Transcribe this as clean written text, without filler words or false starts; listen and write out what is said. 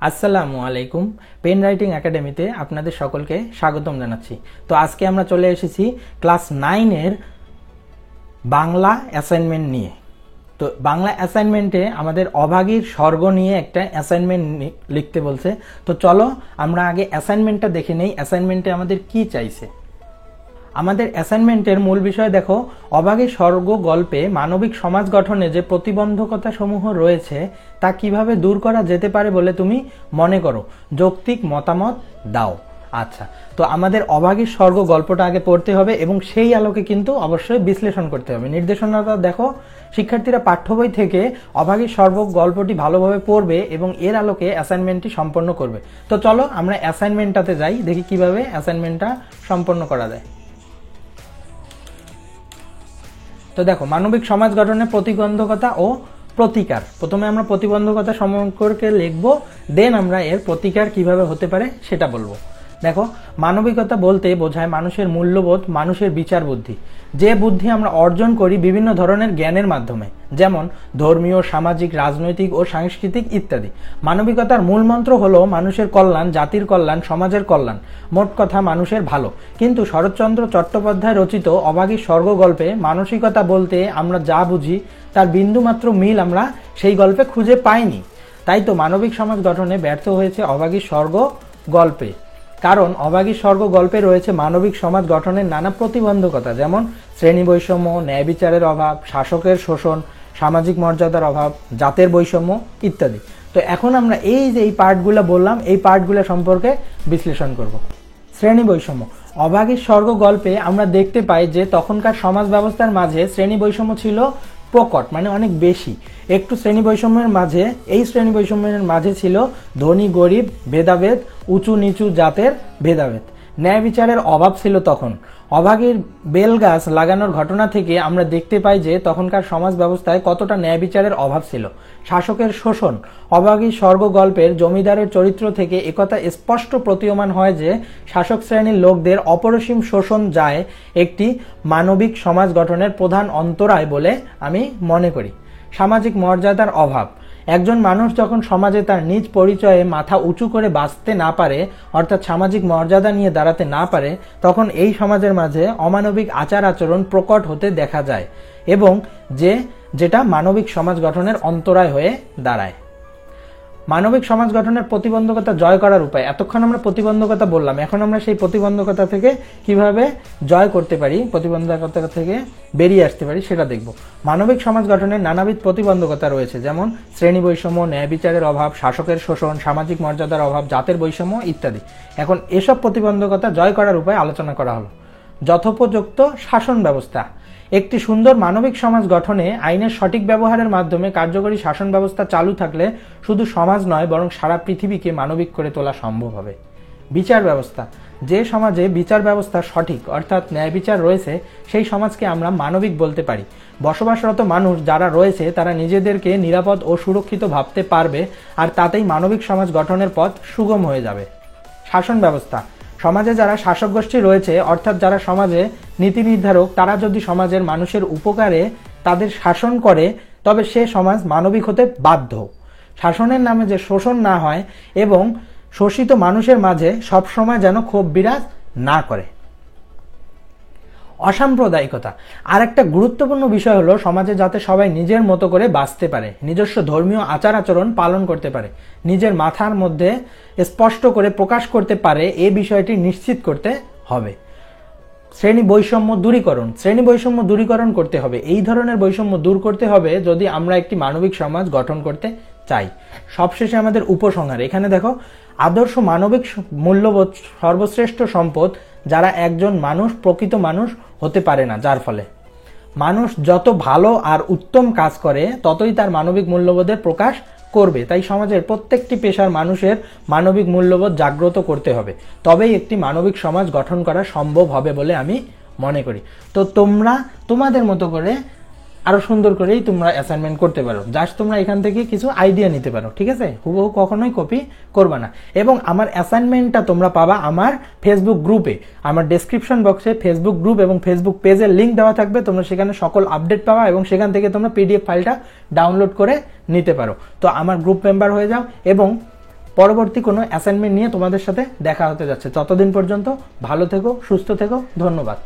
আসসালামু আলাইকুম। Pen writing একাডেমিতে আপনাদের সকলকে স্বাগতম জানাচ্ছি। তো আজকে আমরা চলে এসেছি ক্লাস 9-এর বাংলা অ্যাসাইনমেন্ট নিয়ে। তো বাংলা অ্যাসাইনমেন্টে আমাদের অভাগীর স্বর্গ নিয়ে একটা অ্যাসাইনমেন্ট লিখতে বলছে। তো চলো আমরা আগে অ্যাসাইনমেন্টটা দেখে নেই, অ্যাসাইনমেন্টে আমাদের কি চাইছে। আমাদের অ্যাসাইনমেন্টের মূল বিষয় দেখো, অভাগীর স্বর্গ গল্পে মানবিক সমাজ গঠনে যে প্রতিবন্ধকতা সমূহ রয়েছে তা কিভাবে দূর করা যেতে পারে বলে তুমি মনে করো, যৌক্তিক মতামত দাও। আচ্ছা, তো আমাদের অভাগীর স্বর্গ গল্পটা আগে পড়তে হবে এবং সেই আলোকে কিন্তু অবশ্যই বিশ্লেষণ করতে হবে। নির্দেশনাটা দেখো, শিক্ষার্থীরা পাঠ্য বই থেকে অভাগীর স্বর্গ গল্পটি ভালোভাবে পড়বে এবং এর আলোকে অ্যাসাইনমেন্টটি সম্পন্ন করবে। তো চলো আমরা অ্যাসাইনমেন্টটাতে যাই, দেখি কিভাবে অ্যাসাইনমেন্টটা সম্পন্ন করা যায়। তো দেখো, মানবিক সমাজ গঠনে প্রতিবন্ধকতা ও প্রতিকার। প্রথমে আমরা প্রতিবন্ধকতা সম্পর্কে লিখব, দেন আমরা এর প্রতিকার কিভাবে হতে পারে সেটা বলবো। দেখো, মানবিকতা বলতে বোঝায় মানুষের মূল্যবোধ, মানুষের বিচার বুদ্ধি, যে বুদ্ধি আমরা অর্জন করি বিভিন্ন ধরনের জ্ঞানের মাধ্যমে, যেমন ধর্মীয়, সামাজিক, রাজনৈতিক ও সাংস্কৃতিক ইত্যাদি। মানবিকতার মূল মন্ত্র হলো মানুষের কল্যাণ, জাতির কল্যাণ, সমাজের কল্যাণ, মোট কথা মানুষের ভালো। কিন্তু শরৎচন্দ্র চট্টোপাধ্যায় রচিত অভাগীর স্বর্গ গল্পে মানসিকতা বলতে আমরা যা বুঝি তার বিন্দুমাত্র মিল আমরা সেই গল্পে খুঁজে পাইনি। তাই তো মানবিক সমাজ গঠনে ব্যর্থ হয়েছে অভাগীর স্বর্গ গল্পে। কারণ অভাগীর স্বর্গ গল্পে রয়েছে মানবিক সমাজ গঠনের নানা প্রতিবন্ধকতা, যেমন শ্রেণী বৈষম্য, ন্যায় বিচারের অভাব, শাসকের শোষণ, সামাজিক মর্যাদার অভাব, জাতের বৈষম্য ইত্যাদি। তো এখন আমরা এই যে পার্টগুলো বললাম, এই পার্টগুলো সম্পর্কে বিশ্লেষণ করব। শ্রেণী বৈষম্য। অভাগীর স্বর্গ গল্পে আমরা দেখতে পাই যে তখনকার সমাজ ব্যবস্থার মাঝে শ্রেণী বৈষম্য ছিল প্রকট, মানে অনেক বেশি। একটু শ্রেণী বৈষম্যের মাঝে, এই শ্রেণী বৈষম্যের মাঝে ছিল ধনী গরিব ভেদাভেদ, উঁচু নিচু জাতের ভেদাভেদ। ন্যায় বিচারের অভাব ছিল তখন। অভাগীর বেলগাছ লাগানোর ঘটনা থেকে আমরা দেখতে পাই যে তখনকার সমাজ ব্যবস্থায় কতটা ন্যায় বিচারের অভাব ছিল। শাসকের শোষণ। অভাগীর স্বর্গ গল্পের জমিদারের চরিত্র থেকে একথা স্পষ্ট প্রতীয়মান হয় যে শাসক শ্রেণীর লোকদের অপরিসীম শোষণ যায় একটি মানবিক সমাজ গঠনের প্রধান অন্তরায় বলে আমি মনে করি। সামাজিক মর্যাদার অভাব। একজন মানুষ যখন সমাজে তার নিজ পরিচয়ে মাথা উঁচু করে বাঁচতে না পারে, অর্থাৎ সামাজিক মর্যাদা নিয়ে দাঁড়াতে না পারে, তখন এই সমাজের মাঝে অমানবিক আচার আচরণ প্রকট হতে দেখা যায় এবং যেটা মানবিক সমাজ গঠনের অন্তরায় হয়ে দাঁড়ায়। মানবিক সমাজ গঠনের প্রতিবন্ধকতা জয় করার উপায়। এতক্ষণ আমরা প্রতিবন্ধকতা বললাম, এখন আমরা সেই প্রতিবন্ধকতা থেকে কিভাবে জয় করতে পারি, প্রতিবন্ধকতা থেকে বেরিয়ে আসতে পারি সেটা দেখব। মানবিক সমাজ গঠনের নানাবিধ প্রতিবন্ধকতা রয়েছে, যেমন শ্রেণী বৈষম্য, ন্যায় বিচারের অভাব, শাসকের শোষণ, সামাজিক মর্যাদার অভাব, জাতের বৈষম্য ইত্যাদি। এখন এসব প্রতিবন্ধকতা জয় করার উপায় আলোচনা করা হলো। যথোপযুক্ত শাসন ব্যবস্থা। একটি সুন্দর মানবিক সমাজ গঠনে আইনের সঠিক ব্যবহারের মাধ্যমে কার্যকরী শাসন ব্যবস্থা চালু থাকলে শুধু সমাজ নয় বরং সারা পৃথিবীকে মানবিক করে তোলা সম্ভব হবে। বিচার ব্যবস্থা। যে সমাজে বিচার ব্যবস্থা সঠিক অর্থাৎ ন্যায় বিচার রয়েছে সেই সমাজকে আমরা মানবিক বলতে পারি। বসবাসরত মানুষ যারা রয়েছে তারা নিজেদেরকে নিরাপদ ও সুরক্ষিত ভাবতে পারবে, আর তাতেই মানবিক সমাজ গঠনের পথ সুগম হয়ে যাবে। শাসন ব্যবস্থা। সমাজে যারা শাসক গোষ্ঠী রয়েছে অর্থাৎ যারা সমাজে নীতি নির্ধারক, তারা যদি সমাজের মানুষের উপকারে তাদের শাসন করে তবে সে সমাজ মানবিক হতে বাধ্য। শাসনের নামে যে শোষণ না হয় এবং শোষিত মানুষের মাঝে সবসময় যেন ক্ষোভ বিরাজ না করে। অসাম্প্রদায়িকতা। আর একটা গুরুত্বপূর্ণ বিষয় হলো সমাজে যাতে সবাই নিজের মতো করে বাঁচতে পারে, নিজস্ব ধর্মীয় আচার আচরণ পালন করতে পারে, নিজের মাথার মধ্যে স্পষ্ট করে প্রকাশ করতে পারে, এই বিষয়টি নিশ্চিত করতে হবে। শ্রেণী বৈষম্য দূরীকরণ। শ্রেণী বৈষম্য দূরীকরণ করতে হবে। এই ধরনের বৈষম্য দূর করতে হবে যদি আমরা একটি মানবিক সমাজ গঠন করতে চাই। সবশেষে আমাদের উপসংহার। এখানে দেখো, আদর্শ মানবিক মূল্যবোধ সর্বশ্রেষ্ঠ সম্পদ, যারা একজন মানুষ প্রকৃত মানুষ হতে পারে না, যার ফলে মানুষ যত ভালো আর উত্তম কাজ করে ততই তার মানবিক মূল্যবোধের প্রকাশ করবে। তাই সমাজের প্রত্যেকটি পেশার মানুষের মানবিক মূল্যবোধ জাগ্রত করতে হবে, তবেই একটি মানবিক সমাজ গঠন করা সম্ভব হবে বলে আমি মনে করি। তো তোমরা তোমাদের মতো করে আরো সুন্দর করেই তোমরা অ্যাসাইনমেন্ট করতে পারো, জাস্ট তোমরা এখান থেকে কিছু আইডিয়া নিতে পারো, ঠিক আছে? হুবহু কখনোই কপি করবা না। এবং আমার অ্যাসাইনমেন্টটা তোমরা পাবা আমার ফেসবুক গ্রুপে। আমার ডেসক্রিপশন বক্সে ফেসবুক গ্রুপ এবং ফেসবুক পেজের লিঙ্ক দেওয়া থাকবে, তোমরা সেখানে সকল আপডেট পাবা এবং সেখান থেকে তোমরা পিডিএফ ফাইলটা ডাউনলোড করে নিতে পারো। তো আমার গ্রুপ মেম্বার হয়ে যাও এবং পরবর্তী কোনো অ্যাসাইনমেন্ট নিয়ে তোমাদের সাথে দেখা হতে যাচ্ছে। ততদিন পর্যন্ত ভালো থেকো, সুস্থ থেকো, ধন্যবাদ।